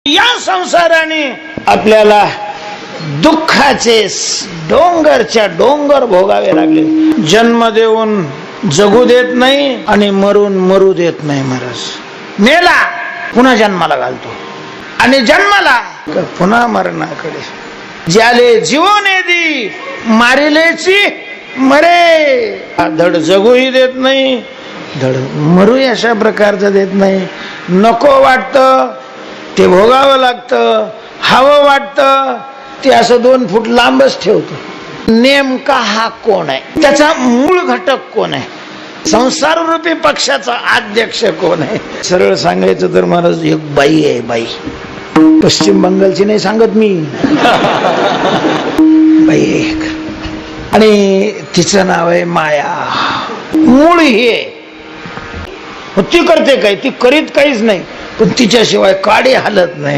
या संसाराने आपल्याला दुःखाचे डोंगरच्या डोंगर भोगावे लागले। जन्म देऊन जगू देत नाही आणि मरून मरू देत नाही महाराज। मेला पुन्हा जन्माला घालतो आणि जन्माला पुन्हा मरणाकडे। ज्याले जीवने दी मारिलेची मरे। धड जगूही देत नाही, धड मरू अशा प्रकारचं देत नाही। नको वाटतं ते भोगावं लागतं, हवं वाटतं ते असं 2 फूट लांबच ठेवतो। नेमका हा कोण आहे, त्याचा मूळ घटक कोण आहे, संसार रूपी पक्षाचा अध्यक्ष कोण आहे? सरळ सांगायचं तर महाराज एक बाई आहे, बाई। पश्चिम बंगालची नाही सांगत मी, बाई एक, आणि तिचं नाव आहे माया। मूळ ही आहे, ती करते काय, ती करीत काहीच नाही, पण तिच्याशिवाय काडी हालत नाही।